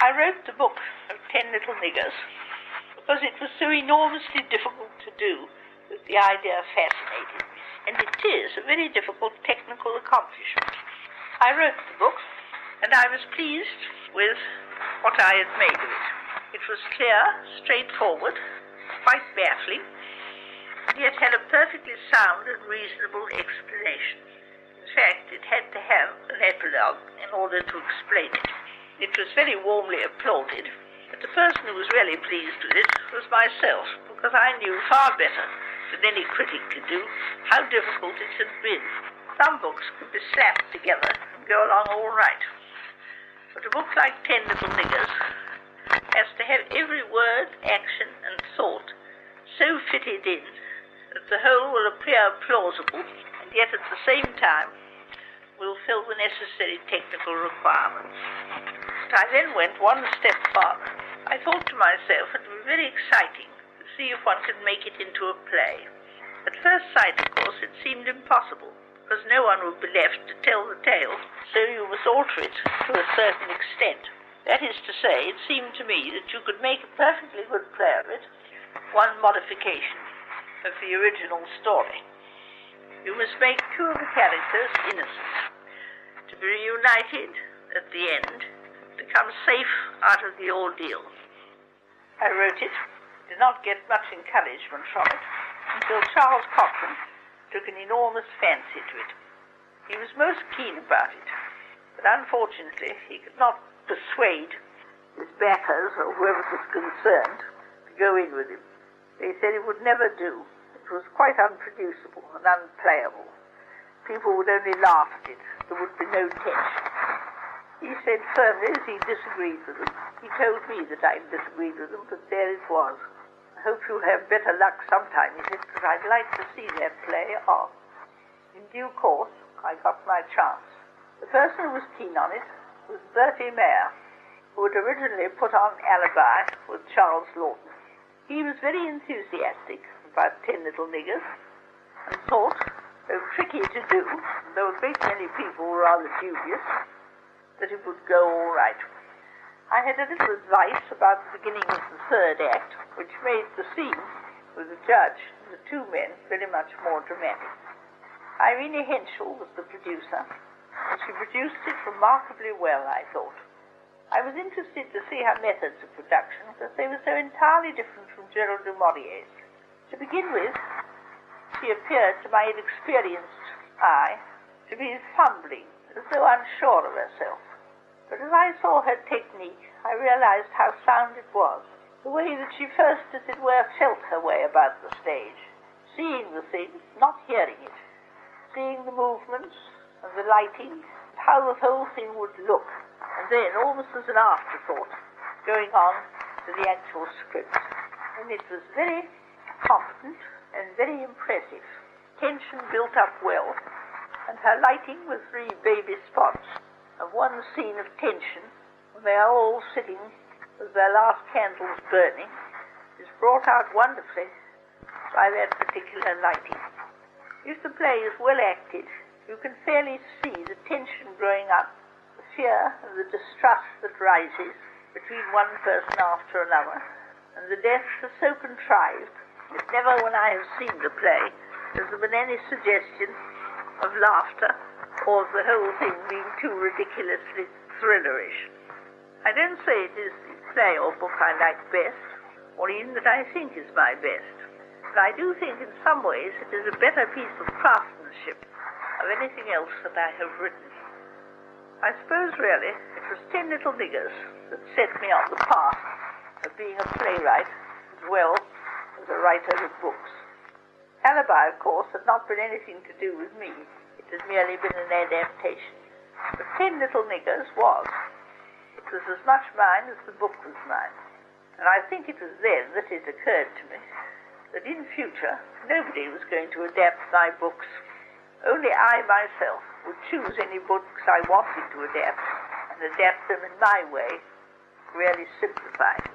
I wrote the book of 10 Little Niggers because it was so enormously difficult to do that the idea fascinated me. And it is a very difficult technical accomplishment. I wrote the book, and I was pleased with what I had made of it. It was clear, straightforward, quite baffling, yet had a perfectly sound and reasonable explanation. In fact, it had to have an epilogue in order to explain it. It was very warmly applauded, but the person who was really pleased with it was myself, because I knew far better than any critic could do how difficult it had been. Some books could be slapped together and go along all right, but a book like 10 Little Niggers has to have every word, action and thought so fitted in that the whole will appear plausible and yet at the same time will fill the necessary technical requirements. But I then went one step farther. I thought to myself it would be very exciting to see if one could make it into a play. At first sight, of course, it seemed impossible, because no one would be left to tell the tale, so you must alter it to a certain extent. That is to say, it seemed to me that you could make a perfectly good play of it, one modification of the original story. You must make two of the characters innocent, to be reunited at the end, become safe out of the ordeal. I wrote it, did not get much encouragement from it, until Charles Cochrane took an enormous fancy to it. He was most keen about it, but unfortunately he could not persuade his backers, or whoever was concerned, to go in with him. They said it would never do. It was quite unproducible and unplayable. People would only laugh at it. There would be no tension. He said firmly as he disagreed with them. He told me that I disagreed with them, but there it was. I hope you'll have better luck sometime, he said, because I'd like to see that play off. In due course, I got my chance. The person who was keen on it was Bertie Mayer, who had originally put on Alibi with Charles Lawton. He was very enthusiastic about 10 Little Niggers, and thought, though tricky to do, though a great many people were rather dubious, that it would go all right. I had a little advice about the beginning of the third act, which made the scene with the judge and the two men very much more dramatic. Irene Henschel was the producer, and she produced it remarkably well, I thought. I was interested to see her methods of production, because they were so entirely different from Gerald du Maurier's. To begin with, she appeared to my inexperienced eye to be fumbling, as though unsure of herself. But as I saw her technique, I realized how sound it was, the way that she first, as it were, felt her way about the stage, seeing the thing, not hearing it, seeing the movements and the lighting, and how the whole thing would look, and then, almost as an afterthought, going on to the actual script. And it was very competent and very impressive. Tension built up well, and her lighting with 3 baby spots of one scene of tension, when they are all sitting with their last candles burning, is brought out wonderfully by that particular lighting. If the play is well acted, you can fairly see the tension growing up, the fear and the distrust that rises between one person after another, and the deaths are so contrived that never when I have seen the play has there been any suggestion of laughter or of the whole thing being too ridiculously thrillerish. I don't say it is the play or book I like best, or even that I think is my best, but I do think in some ways it is a better piece of craftsmanship of anything else that I have written. I suppose really it was 10 Little Niggers that set me on the path of being a playwright as well as a writer of books. Alibi, of course, had not been anything to do with me. It had merely been an adaptation. But 10 Little Niggers was. It was as much mine as the book was mine. And I think it was then that it occurred to me that in future nobody was going to adapt my books. Only I myself would choose any books I wanted to adapt and adapt them in my way, really simplified.